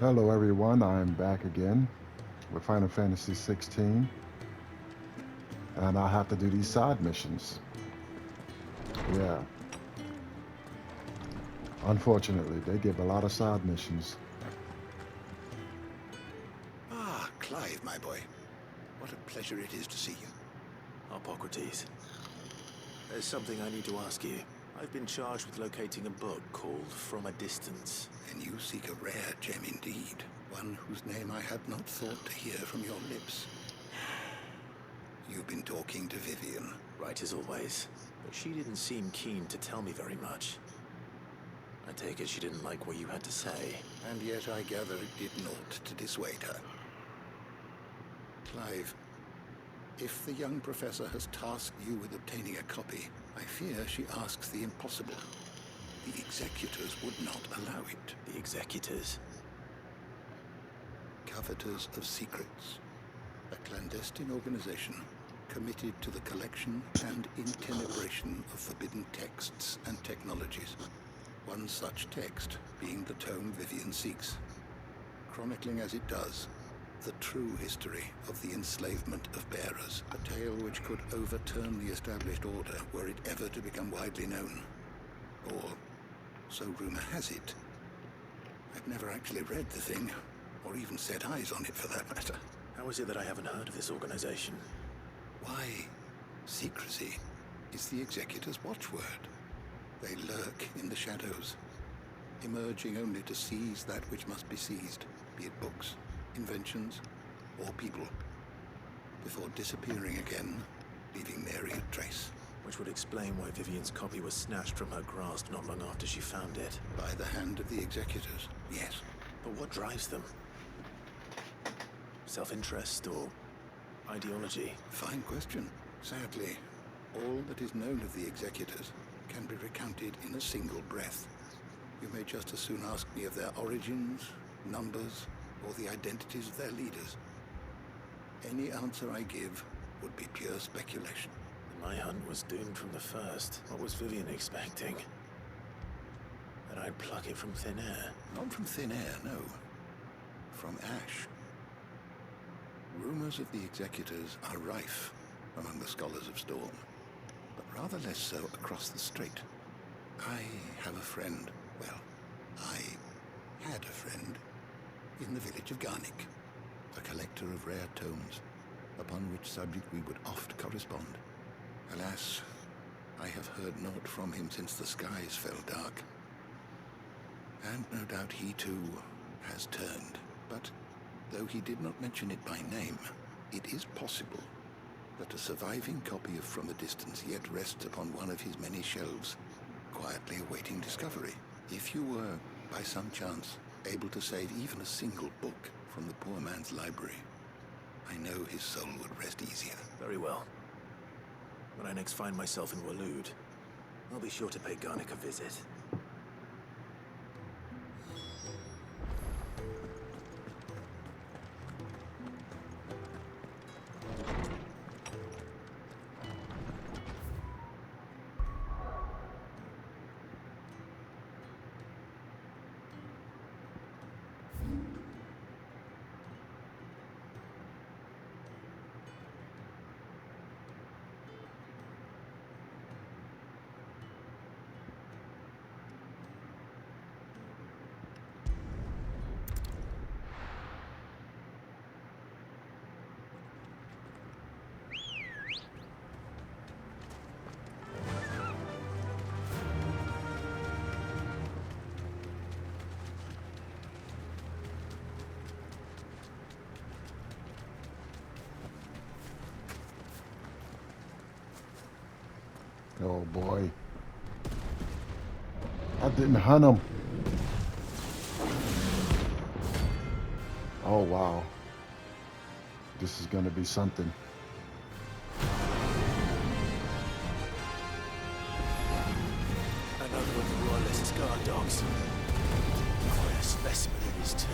Hello everyone, I'm back again with Final Fantasy XVI, and I have to do these side missions. Yeah, unfortunately, they give a lot of side missions. Ah, Clive, my boy. What a pleasure it is to see you. Hippocrates. There's something I need to ask you. I've been charged with locating a book called From a Distance. And you seek a rare gem indeed. One whose name I had not thought to hear from your lips. You've been talking to Vivian. Right as always. But she didn't seem keen to tell me very much. I take it she didn't like what you had to say. And yet I gather it did naught to dissuade her. Clive, if the young professor has tasked you with obtaining a copy, I fear she asks the impossible. The executors would not allow it. The executors? Coveters of secrets. A clandestine organization committed to the collection and intenebration of forbidden texts and technologies. One such text being the tome Vivian seeks, chronicling as it does the true history of the enslavement of bearers, a tale which could overturn the established order were it ever to become widely known. Or, so rumor has it. I've never actually read the thing, or even set eyes on it for that matter. How is it that I haven't heard of this organization? Why, secrecy is the executor's watchword. They lurk in the shadows, emerging only to seize that which must be seized, be it books, inventions, or people, before disappearing again, leaving nary a trace. Which would explain why Vivian's copy was snatched from her grasp not long after she found it. By the hand of the executors, yes. But what drives them? Self-interest or ideology? Fine question. Sadly, all that is known of the executors can be recounted in a single breath. You may just as soon ask me of their origins, numbers, or the identities of their leaders. Any answer I give would be pure speculation. My hunt was doomed from the first. What was Vivian expecting? That I'd pluck it from thin air? Not from thin air, no. From ash. Rumors of the executors are rife among the scholars of Storm, but rather less so across the strait. I have a friend, well, I had a friend in the village of Garnick, a collector of rare tomes, upon which subject we would oft correspond. Alas, I have heard naught from him since the skies fell dark. And no doubt he too has turned, but though he did not mention it by name, it is possible that a surviving copy of From a Distance yet rests upon one of his many shelves, quietly awaiting discovery. If you were, by some chance, able to save even a single book from the poor man's library, I know his soul would rest easier. Very well. When I next find myself in Waloed, I'll be sure to pay Garnick a visit. Oh boy. I didn't hunt him. Oh wow. This is gonna be something. Another of the royalist guard dogs. Quite a specimen it is too.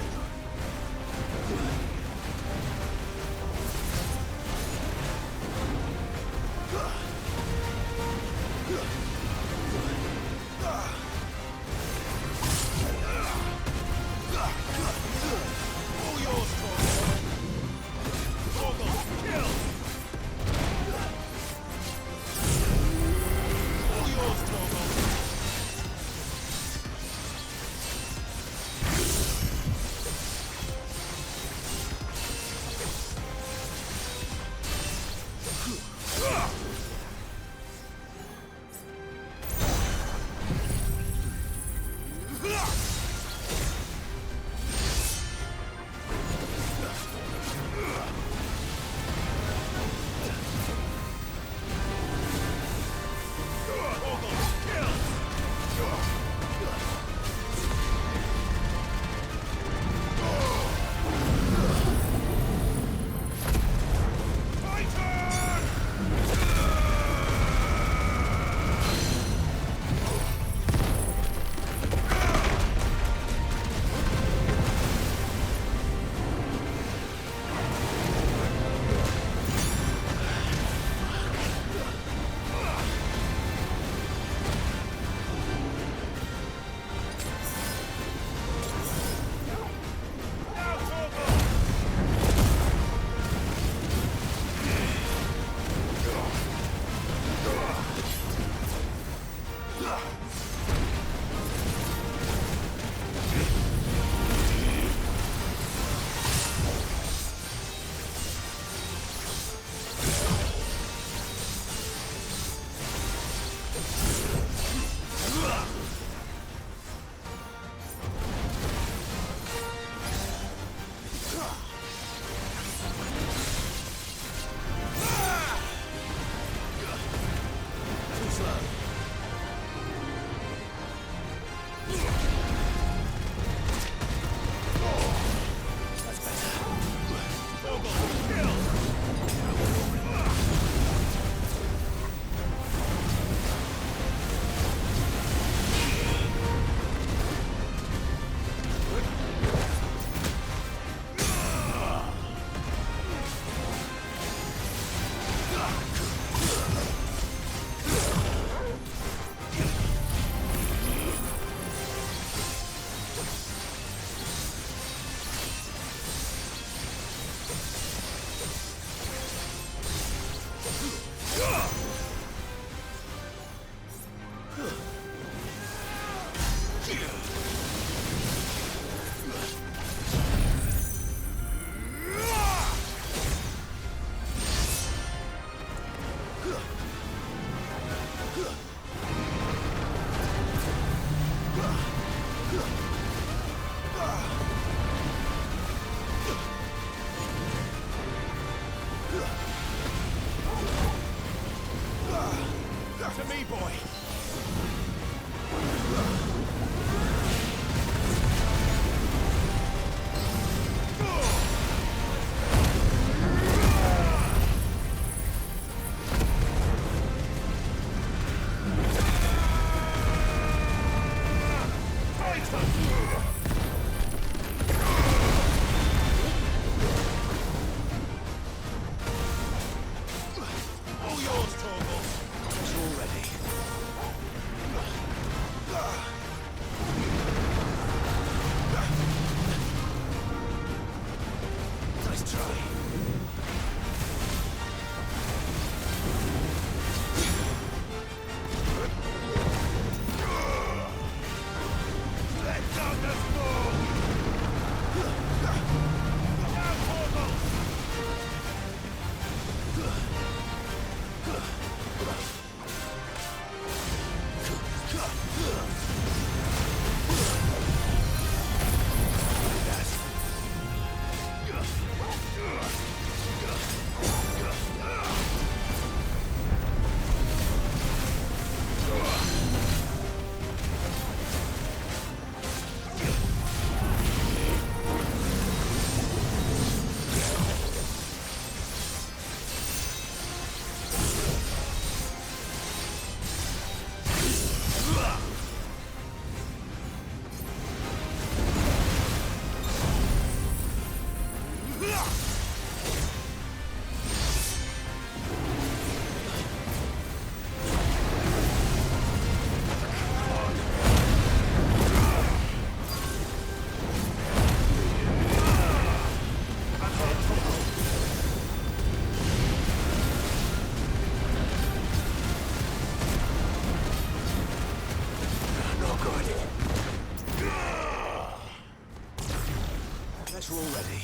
better already.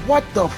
What the?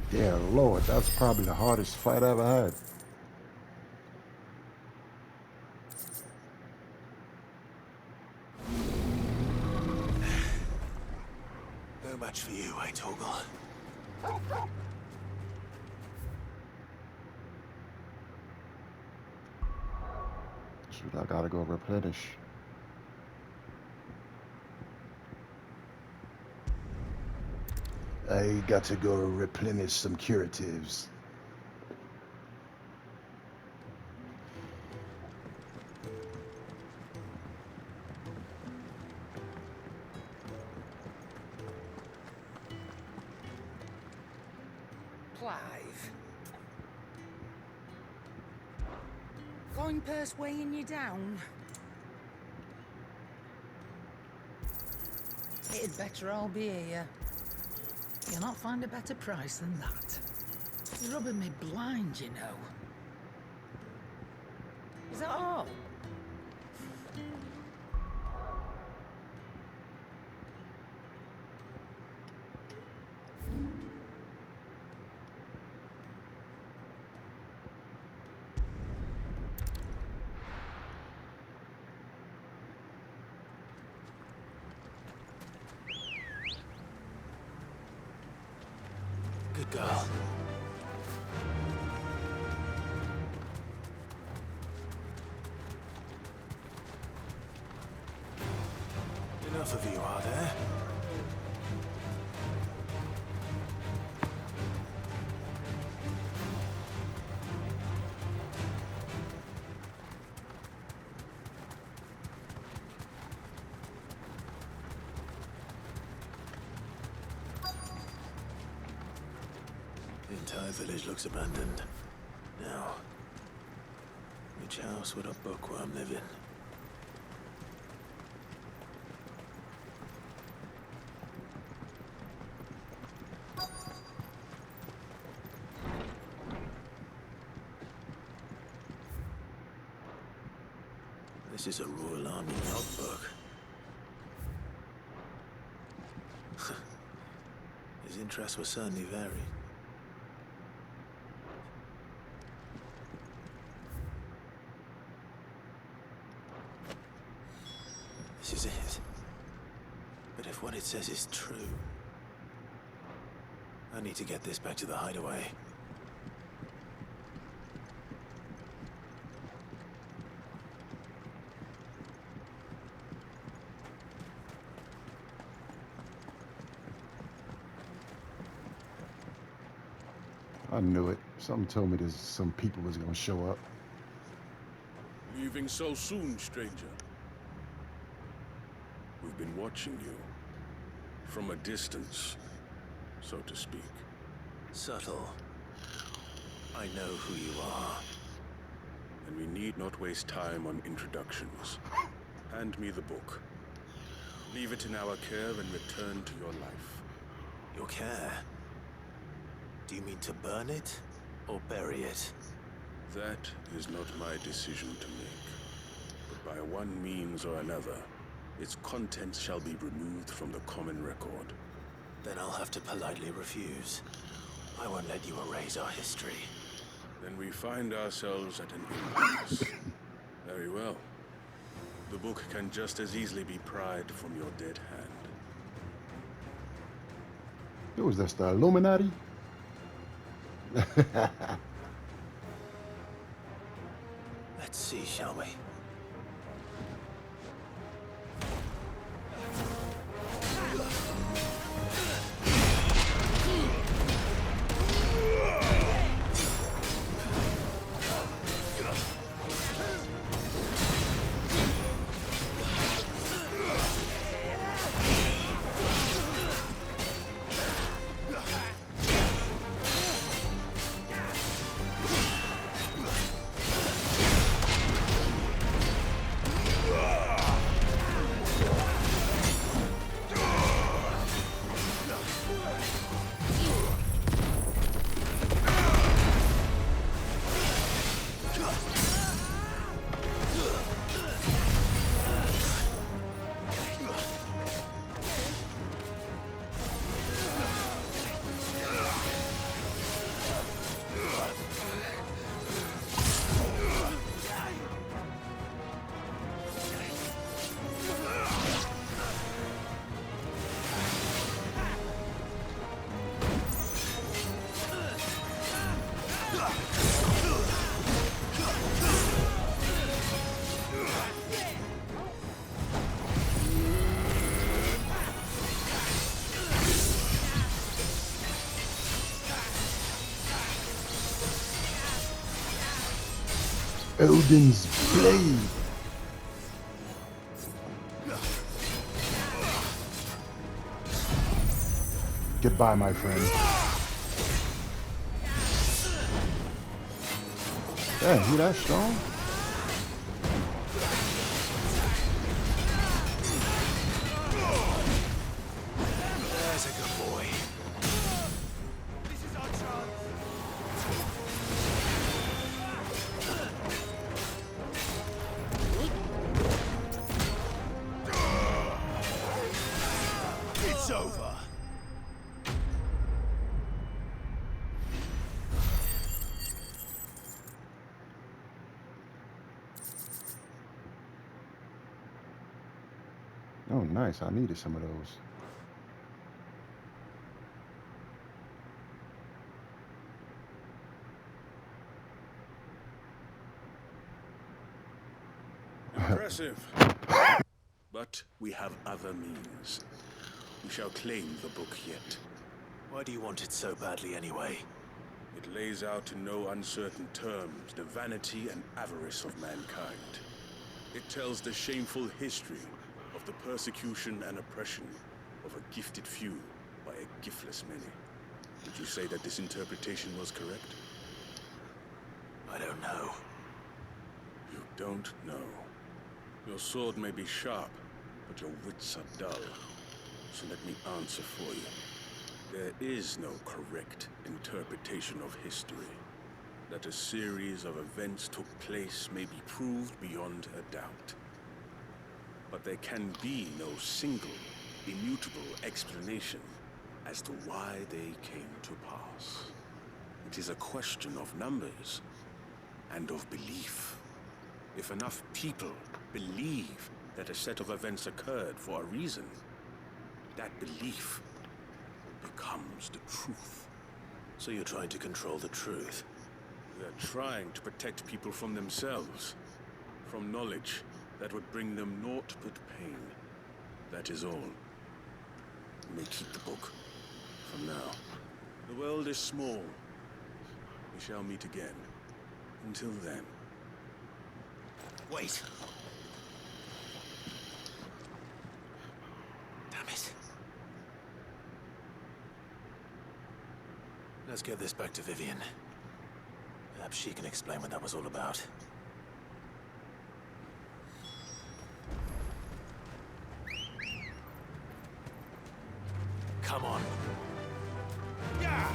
Yeah, Lord, that's probably the hardest fight I ever had. No match for you, eh, Torgal? Shoot, I gotta go replenish. I got to go replenish some curatives. Clive. Going purse weighing you down? It'd better all be here. You'll not find a better price than that. It's rubbing me blind, you know. Is that all? Good girl. Enough of you, are there? The entire village looks abandoned. Now, which house would a bookworm live in? This is a Royal Army logbook. His interests were certainly varied. This is it. But if what it says is true, I need to get this back to the hideaway. I knew it. Something told me there's some people was gonna show up. Leaving so soon, stranger? We've been watching you. From a distance, so to speak. Subtle. I know who you are. And we need not waste time on introductions. Hand me the book. Leave it in our care and return to your life. Your care? Do you mean to burn it or bury it? That is not my decision to make. But by one means or another, its contents shall be removed from the common record. Then I'll have to politely refuse. I won't let you erase our history. Then we find ourselves at an impasse. Very well. The book can just as easily be pried from your dead hand. It was that the Illuminati? Let's see, shall we? Odin's blade. Goodbye, my friend. Damn, he that strong? There's a good boy. It's over. Oh, nice. I needed some of those. Impressive. But we have other means. We shall claim the book yet. Why do you want it so badly anyway? It lays out in no uncertain terms the vanity and avarice of mankind. It tells the shameful history of the persecution and oppression of a gifted few by a giftless many. Would you say that this interpretation was correct? I don't know. You don't know. Your sword may be sharp, but your wits are dull. So let me answer for you. There is no correct interpretation of history. That a series of events took place may be proved beyond a doubt. But there can be no single, immutable explanation as to why they came to pass. It is a question of numbers and of belief. If enough people believe that a set of events occurred for a reason, that belief becomes the truth. So you're trying to control the truth? We are trying to protect people from themselves, from knowledge that would bring them naught but pain. That is all. You may keep the book. For now. The world is small. We shall meet again. Until then. Wait! Damn it. Let's get this back to Vivian. Perhaps she can explain what that was all about. Come on. Yeah!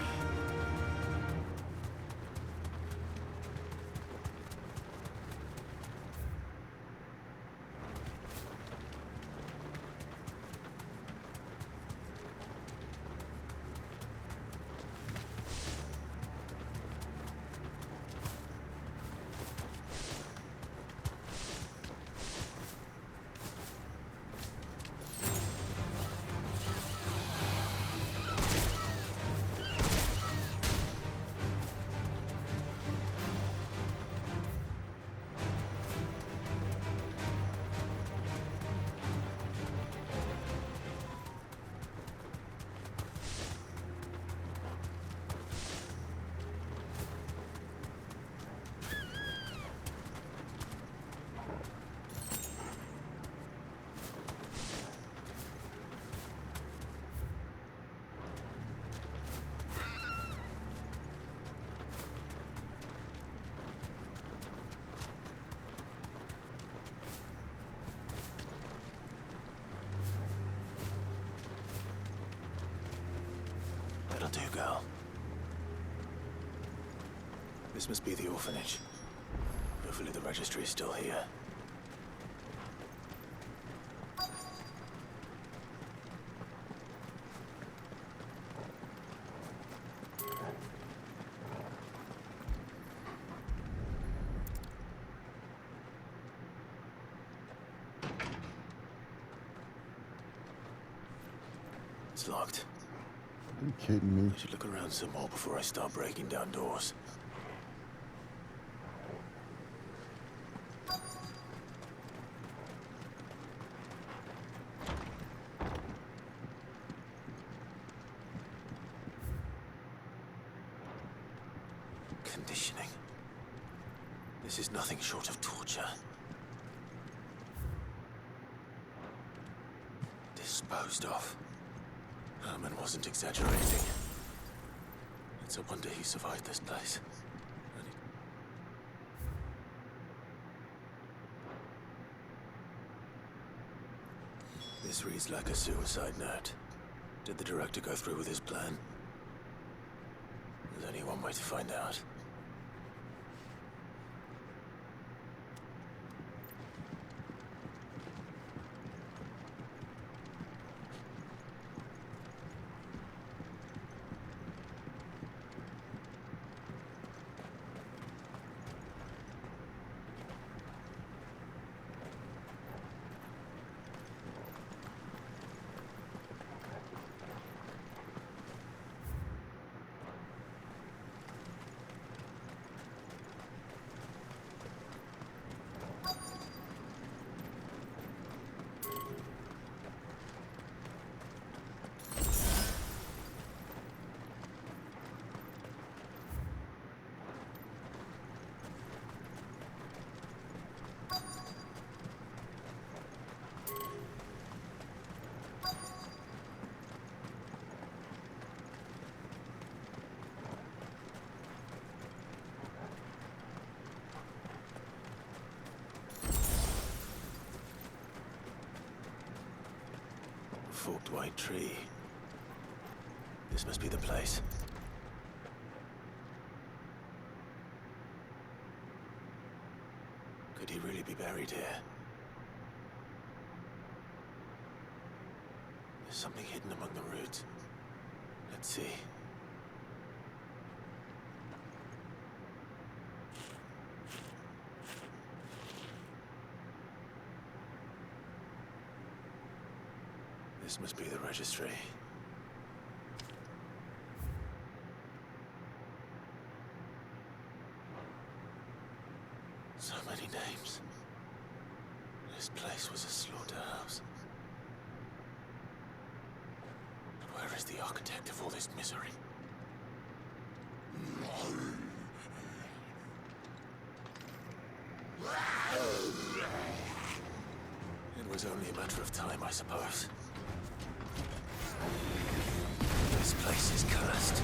That'll do, girl. This must be the orphanage. Hopefully the registry is still here. It's locked. Are you kidding me? I should look around some more before I start breaking down doors. Conditioning. This is nothing short of torture. Disposed of. Herman wasn't exaggerating. It's a wonder he survived this place. And This reads like a suicide note. Did the director go through with his plan? There's only one way to find out. Forked white tree. This must be the place. Could he really be buried here? There's something hidden among the roots. Let's see. This must be the registry. So many names. This place was a slaughterhouse. But where is the architect of all this misery? It was only a matter of time, I suppose. This place is cursed.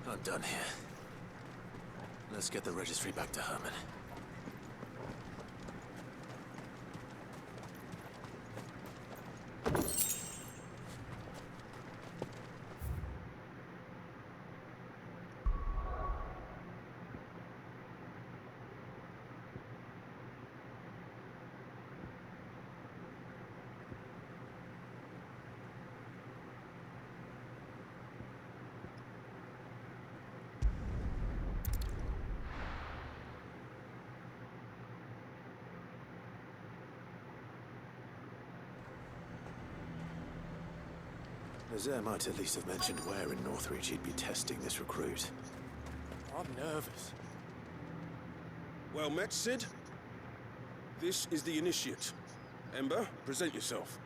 I'm done here. Let's get the registry back to Herman. Nazaire might at least have mentioned where in Northreach he'd be testing this recruit. I'm nervous. Well met, Sid. This is the initiate. Ember, present yourself.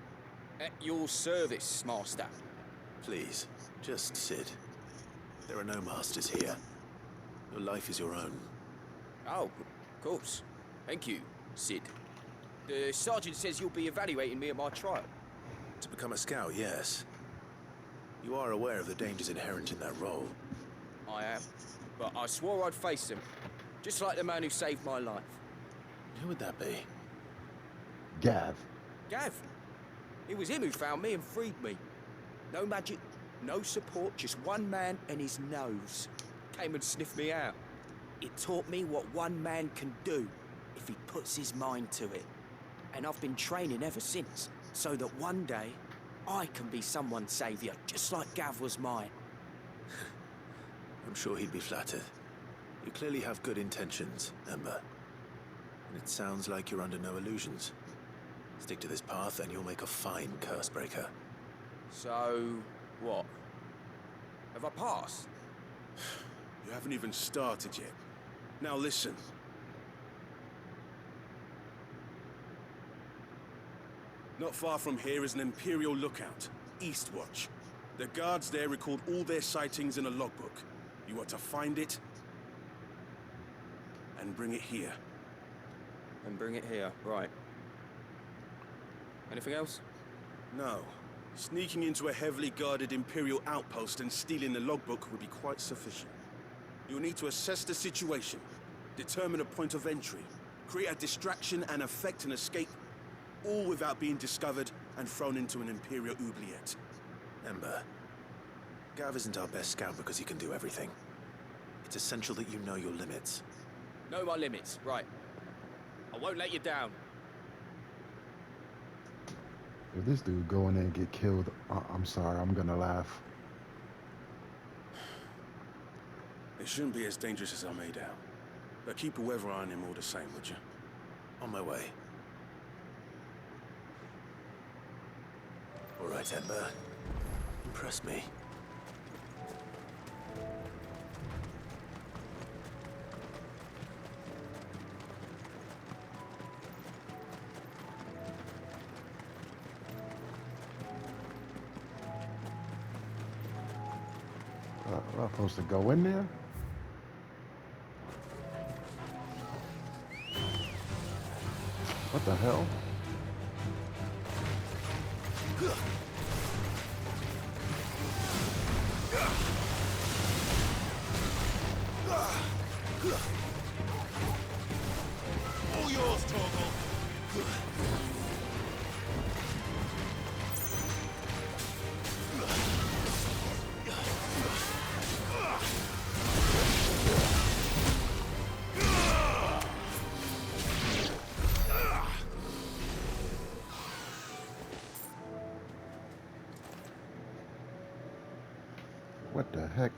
At your service, Master. Please, just Sid. There are no masters here. Your life is your own. Oh, of course. Thank you, Sid. The sergeant says you'll be evaluating me at my trial. To become a scout, yes. You are aware of the dangers inherent in that role. I am. But I swore I'd face them. Just like the man who saved my life. Who would that be? Gav. Gav. It was him who found me and freed me. No magic, no support, just one man and his nose. Came and sniffed me out. It taught me what one man can do if he puts his mind to it. And I've been training ever since, so that one day I can be someone's saviour, just like Gav was mine. I'm sure he'd be flattered. You clearly have good intentions, Ember. And it sounds like you're under no illusions. Stick to this path and you'll make a fine Cursebreaker. So, what? Have I passed? You haven't even started yet. Now listen. Not far from here is an Imperial lookout, Eastwatch. The guards there record all their sightings in a logbook. You are to find it and bring it here. And bring it here, right. Anything else? No. Sneaking into a heavily guarded Imperial outpost and stealing the logbook would be quite sufficient. You'll need to assess the situation, determine a point of entry, create a distraction and effect an escape, all without being discovered and thrown into an Imperial oubliette. Ember, Gav isn't our best scout because he can do everything. It's essential that you know your limits. Know my limits, right. I won't let you down. If this dude go in there and get killed, I'm sorry, I'm gonna laugh. It shouldn't be as dangerous as I made out. But keep a weather eye on him all the same, would you? On my way. All right, Ember. Impress me. Am I supposed to go in there? What the hell? All yours, Torgal. What the heck?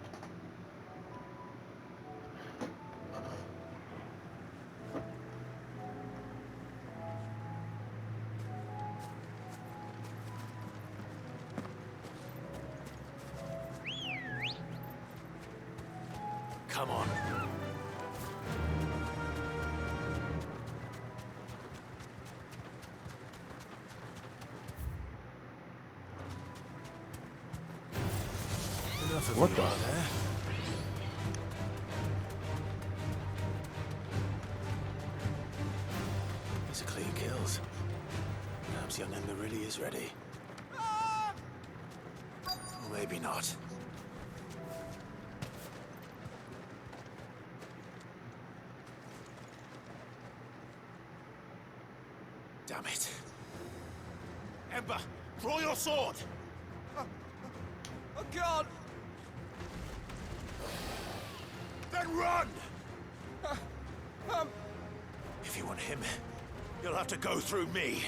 Come on. Enough of What you the- out there. These are clean kills. Perhaps young Ember really is ready. Or maybe not. Damn it. Ember, draw your sword! I can't! Then run! If you want him, you'll have to go through me.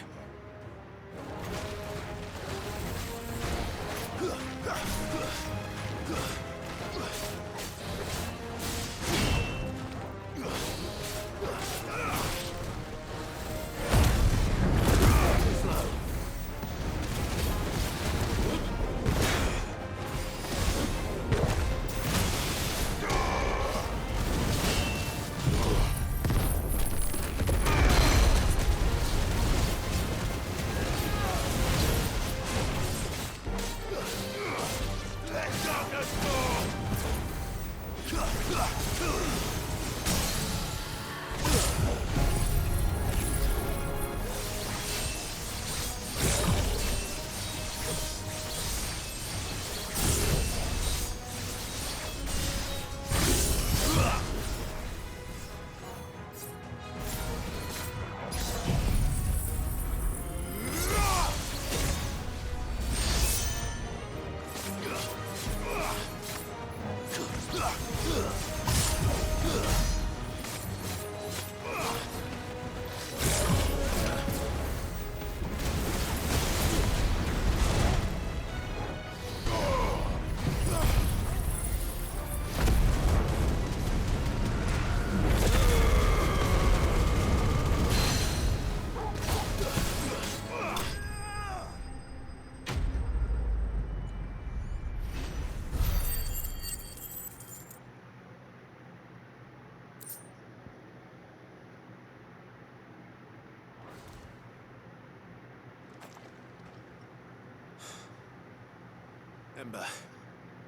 Ember,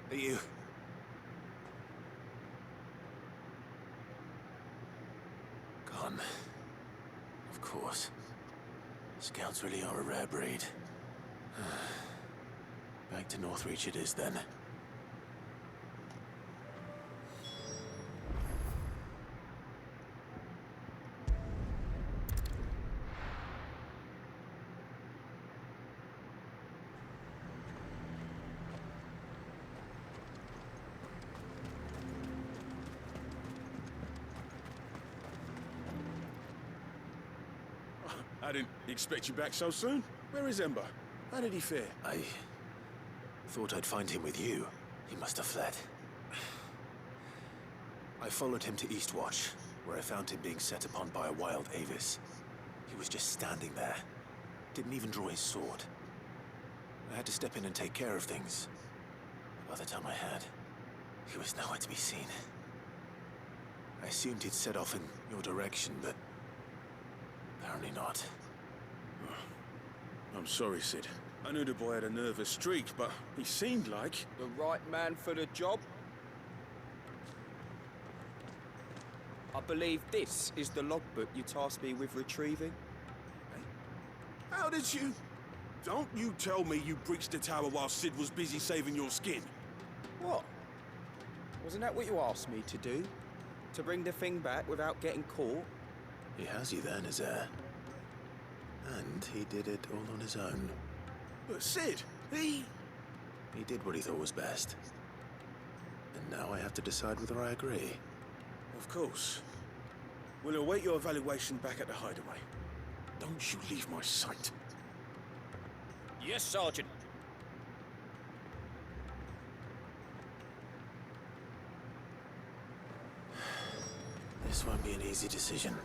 are you... Gone. Of course. Scouts really are a rare breed. Back to Northreach it is then. I didn't expect you back so soon. Where is Ember? How did he fare? I thought I'd find him with you. He must have fled. I followed him to Eastwatch, where I found him being set upon by a wild Avis. He was just standing there. Didn't even draw his sword. I had to step in and take care of things. By the time I had, he was nowhere to be seen. I assumed he'd set off in your direction, but apparently not. I'm sorry, Sid. I knew the boy had a nervous streak, but he seemed like... The right man for the job? I believe this is the logbook you tasked me with retrieving. How did you... Don't you tell me you breached the tower while Sid was busy saving your skin. What? Wasn't that what you asked me to do? To bring the thing back without getting caught? He has you then, his heir. And he did it all on his own. But Sid, he did what he thought was best. And now I have to decide whether I agree. Of course. We'll await your evaluation back at the hideaway. Don't you leave my sight. Yes, Sergeant. This won't be an easy decision.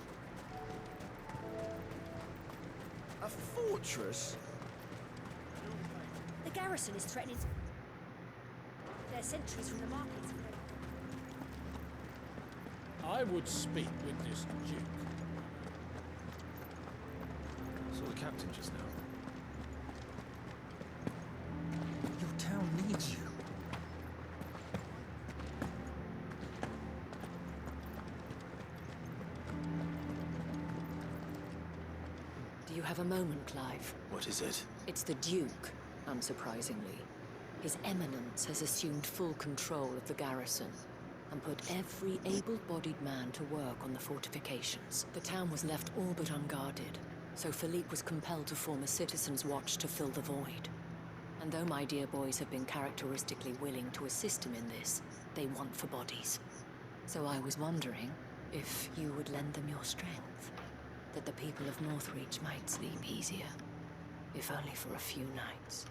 A fortress? The garrison is threatening. They're sentries from the markets. I would speak with this Duke. Saw the captain just now. Your town needs you. Do you have a moment, Clive? What is it? It's the Duke, unsurprisingly. His Eminence has assumed full control of the garrison and put every able-bodied man to work on the fortifications. The town was left all but unguarded, so Philippe was compelled to form a citizens' watch to fill the void. And though my dear boys have been characteristically willing to assist him in this, they want for bodies. So I was wondering if you would lend them your strength, that the people of Northreach might sleep easier, if only for a few nights.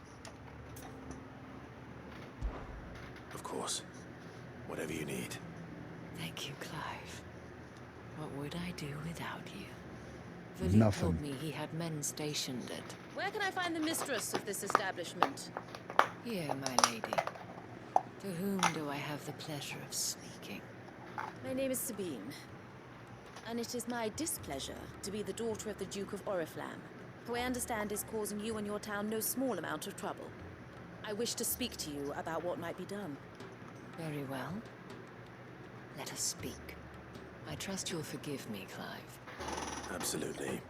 Of course. Whatever you need. Thank you, Clive. What would I do without you? Philippe Nothing. told me he had men stationed at... Where can I find the mistress of this establishment? Here, my lady. To whom do I have the pleasure of speaking? My name is Sabine, and it is my displeasure to be the daughter of the Duke of Oriflamme, who I understand is causing you and your town no small amount of trouble. I wish to speak to you about what might be done. Very well. Let us speak. I trust you'll forgive me, Clive. Absolutely.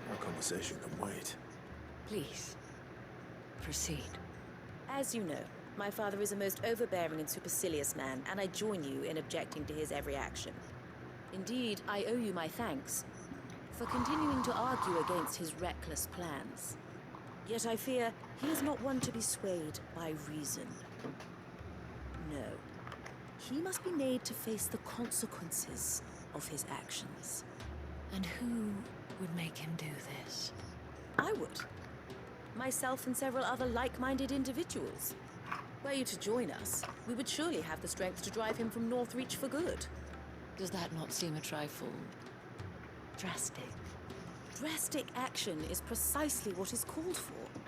Our conversation can wait. Please, proceed. As you know, my father is a most overbearing and supercilious man, and I join you in objecting to his every action. Indeed, I owe you my thanks for continuing to argue against his reckless plans. Yet I fear he is not one to be swayed by reason. No. He must be made to face the consequences of his actions. And who would make him do this? I would. Myself and several other like-minded individuals. Were you to join us, we would surely have the strength to drive him from Northreach for good. Does that not seem a trifle drastic? Drastic action is precisely what is called for.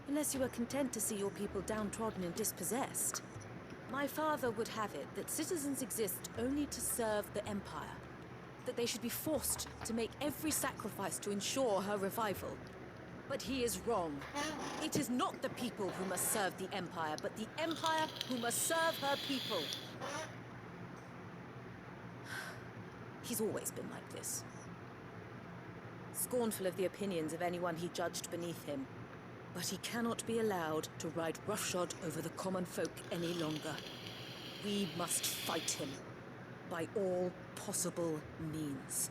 Unless you are content to see your people downtrodden and dispossessed. My father would have it that citizens exist only to serve the Empire. That they should be forced to make every sacrifice to ensure her revival. But he is wrong. It is not the people who must serve the Empire, but the Empire who must serve her people. He's always been like this. Scornful of the opinions of anyone he judged beneath him. But he cannot be allowed to ride roughshod over the common folk any longer. We must fight him. By all possible means.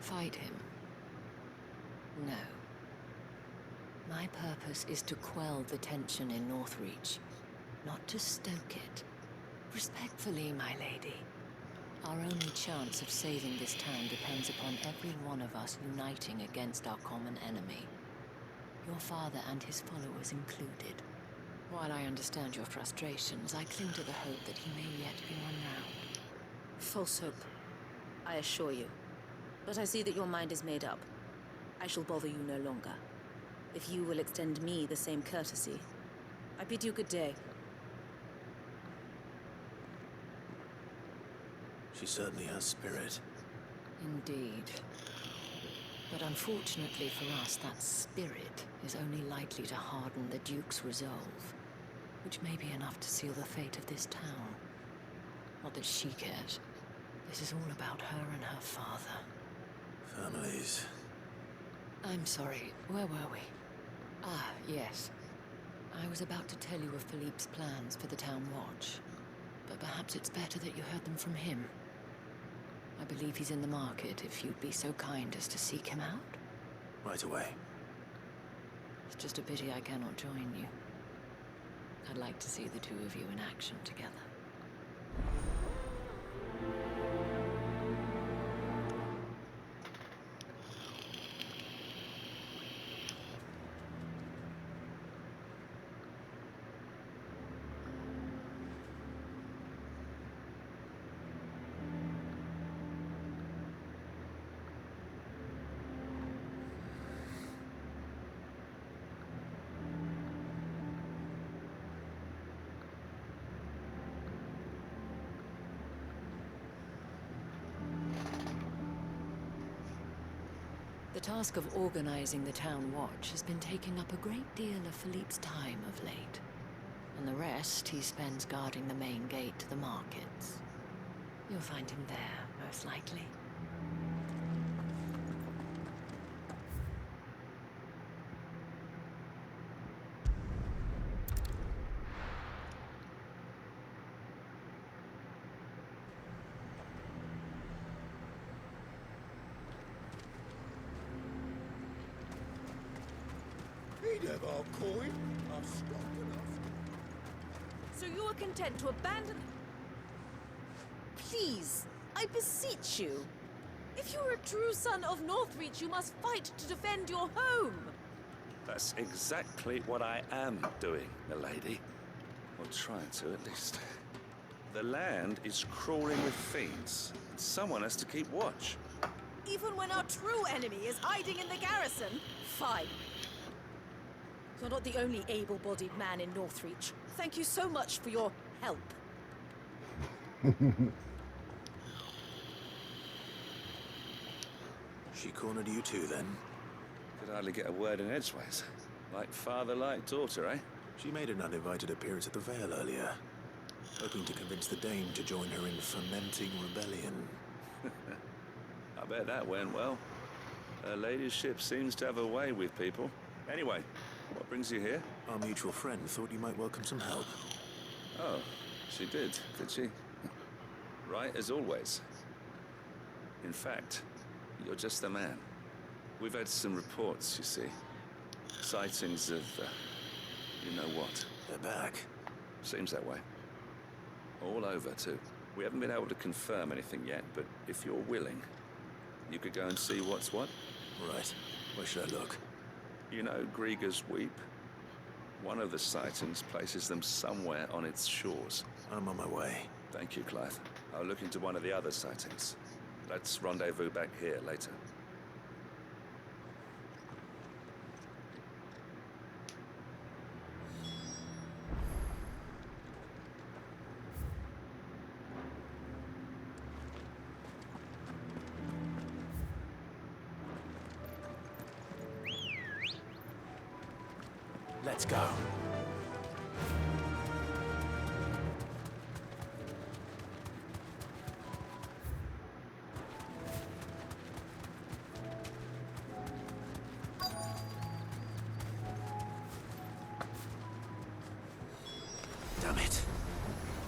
Fight him? No. My purpose is to quell the tension in Northreach, not to stoke it. Respectfully, my lady. Our only chance of saving this town depends upon every one of us uniting against our common enemy. Your father and his followers included. While I understand your frustrations, I cling to the hope that he may yet be won round. False hope, I assure you. But I see that your mind is made up. I shall bother you no longer. If you will extend me the same courtesy, I bid you good day. She certainly has spirit. Indeed. But unfortunately for us, that spirit is only likely to harden the Duke's resolve, which may be enough to seal the fate of this town. Not that she cares. This is all about her and her father. Families. I'm sorry, where were we? Ah, yes. I was about to tell you of Philippe's plans for the town watch, but perhaps it's better that you heard them from him. I believe he's in the market, if you'd be so kind as to seek him out. Right away. It's just a pity I cannot join you. I'd like to see the two of you in action together. The task of organizing the town watch has been taking up a great deal of Philippe's time of late. And the rest he spends guarding the main gate to the markets. You'll find him there, most likely. He'd have our coin. I've stopped enough. So you are content to abandon... Please, I beseech you. If you are a true son of Northreach, you must fight to defend your home. That's exactly what I am doing, milady. Or trying to, at least. The land is crawling with fiends. Someone has to keep watch. Even when our true enemy is hiding in the garrison? Fine. You're not the only able-bodied man in Northreach. Thank you so much for your help. She cornered you too, then? Could hardly get a word in edgeways. Like father, like daughter, eh? She made an uninvited appearance at the Vale earlier. Hoping to convince the Dame to join her in fomenting rebellion. I bet that went well. Her ladyship seems to have a way with people. Anyway, what brings you here? Our mutual friend thought you might welcome some help. Oh, she did she? Right as always. In fact, you're just the man. We've had some reports, you see. Sightings of, you know what. They're back. Seems that way. All over, too. We haven't been able to confirm anything yet, but if you're willing, you could go and see what's what. Right. Where should I look? You know Grieger's Weep? One of the sightings places them somewhere on its shores. I'm on my way. Thank you, Clive. I'll look into one of the other sightings. Let's rendezvous back here later. Let's go. Damn it.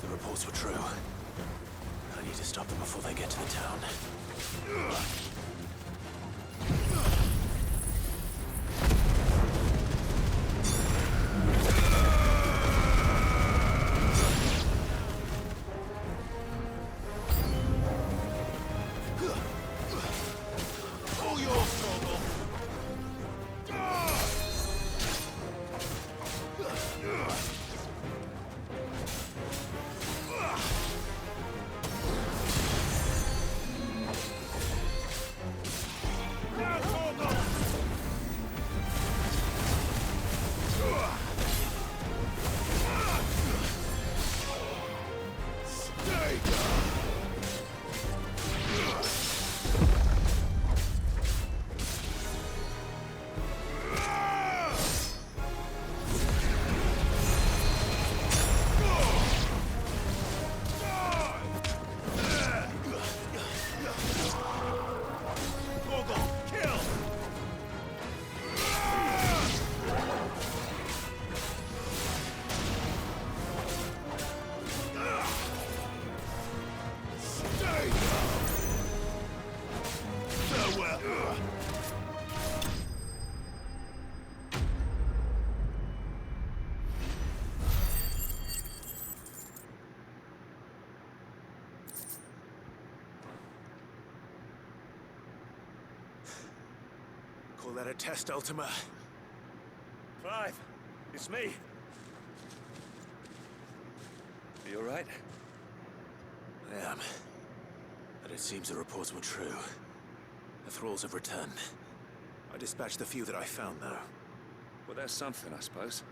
The reports were true. I need to stop them before they get to the town. Call that a test, Ultima? Clive, it's me. Are you all right? I am. But it seems the reports were true. The thralls have returned. I dispatched the few that I found, though. Well, that's something, I suppose.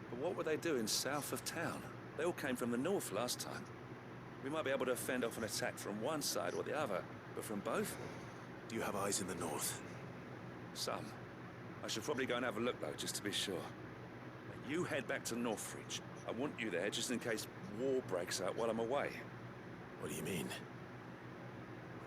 But what were they doing south of town? They all came from the north last time. We might be able to fend off an attack from one side or the other, but from both? Do you have eyes in the north? Some. I should probably go and have a look, though, just to be sure. You head back to Northreach. I want you there just in case war breaks out while I'm away. What do you mean?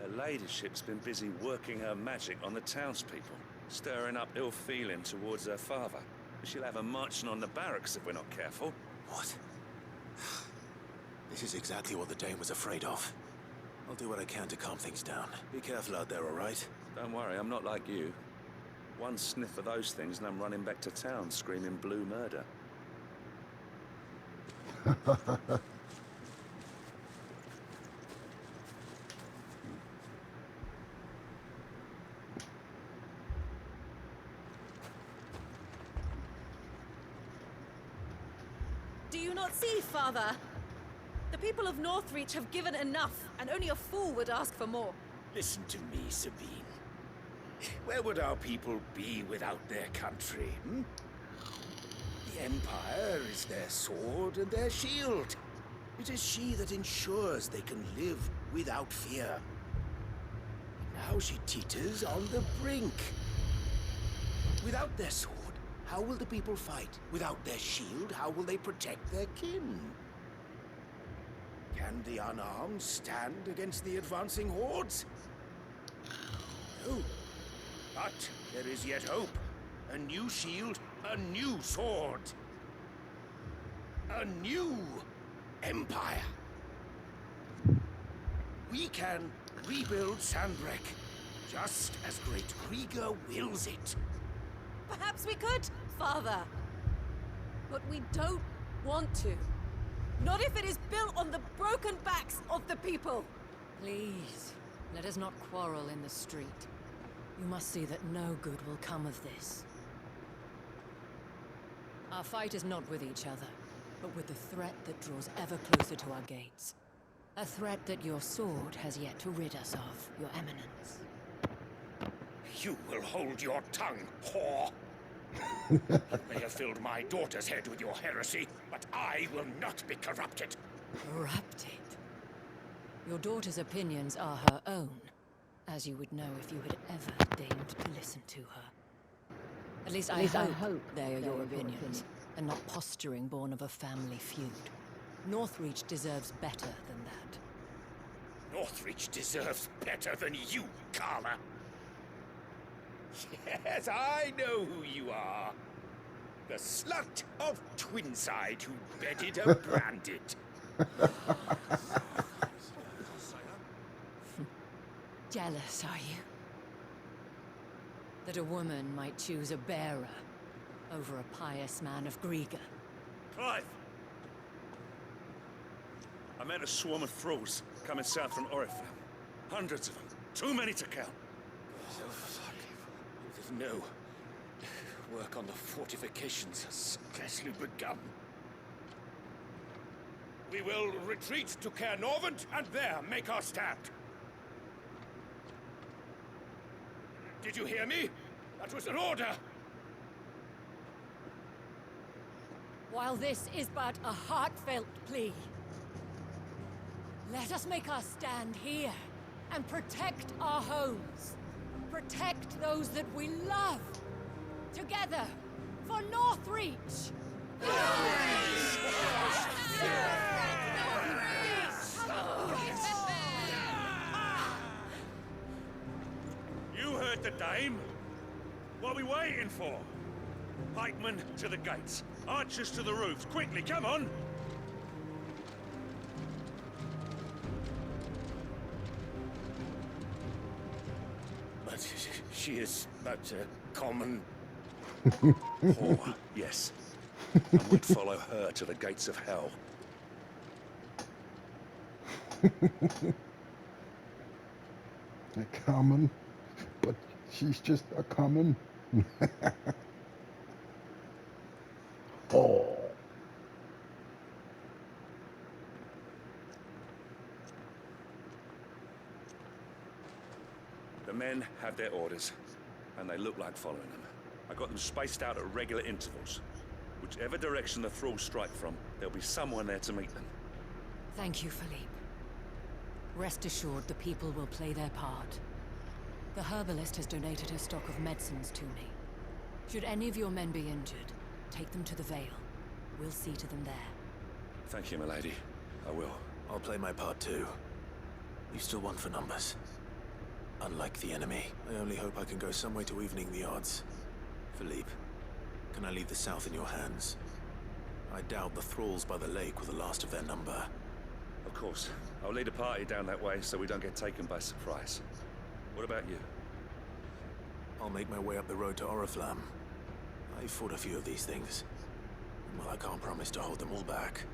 Her ladyship's been busy working her magic on the townspeople, stirring up ill feeling towards her father. She'll have her marching on the barracks if we're not careful. What? This is exactly what the Dame was afraid of. I'll do what I can to calm things down. Be careful out there, all right? Don't worry, I'm not like you. One sniff of those things and I'm running back to town screaming blue murder. Do you not see, Father? The people of Northreach have given enough, and only a fool would ask for more. Listen to me, Sabine. Where would our people be without their country, hmm? The Empire is their sword and their shield. It is she that ensures they can live without fear. Now she teeters on the brink. Without their sword, how will the people fight? Without their shield, how will they protect their kin? Can the unarmed stand against the advancing hordes? No. But there is yet hope. A new shield, a new sword. A new empire. We can rebuild Sandbreck, just as Great Krieger wills it. Perhaps we could, Father. But we don't want to. Not if it is built on the broken backs of the people. Please, let us not quarrel in the street. You must see that no good will come of this. Our fight is not with each other, but with the threat that draws ever closer to our gates. A threat that your sword has yet to rid us of, Your Eminence. You will hold your tongue, whore. You may have filled my daughter's head with your heresy, but I will not be corrupted. Corrupted? Your daughter's opinions are her own, as you would know if you had ever deigned to listen to her. At least I hope they are your opinions, and not posturing born of a family feud. Northreach deserves better than that. Northreach deserves better than you, Carla. Yes, I know who you are. The slut of Twinside who bedded a branded. Jealous, are you? That a woman might choose a bearer over a pious man of Griega. Clive! I met a swarm of thralls coming south from Oriflamme. Hundreds of them. Too many to count. No. Work on the fortifications has scarcely begun. We will retreat to Caer Norvent and there make our stand. Did you hear me? That was an order. While this is but a heartfelt plea, let us make our stand here and protect our homes. Protect those that we love. Together, for Northreach! You heard the dame. What are we waiting for? Pikemen to the gates. Archers to the roofs. Quickly, come on! But she is but a common... Whore, yes. And we'd follow her to the gates of hell. A common, but she's just a common. Oh. The men have their orders, and they look like following them. I got them spaced out at regular intervals. Whichever direction the thralls strike from, there'll be someone there to meet them. Thank you, Philippe. Rest assured the people will play their part. The herbalist has donated her stock of medicines to me. Should any of your men be injured, take them to the Vale. We'll see to them there. Thank you, milady. I will. I'll play my part too. You still won for numbers. Unlike the enemy, I only hope I can go some way to evening the odds. Philippe, can I leave the south in your hands? I doubt the thralls by the lake were the last of their number. Of course. I'll lead a party down that way so we don't get taken by surprise. What about you? I'll make my way up the road to Oriflamme. I fought a few of these things. Well, I can't promise to hold them all back.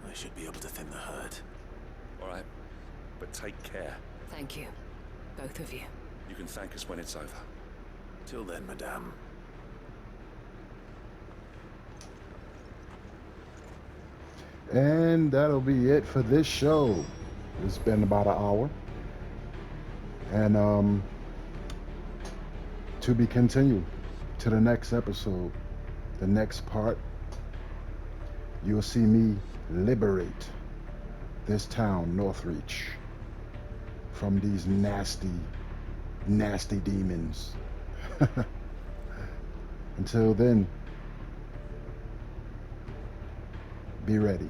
I should be able to thin the herd. All right. But take care. Thank you. Both of you. You can thank us when it's over. Till then, madame. And that'll be it for this show. It's been about an hour. And to be continued to the next episode, the next part, you'll see me liberate this town, Northreach, from these nasty, nasty demons. Until then, be ready.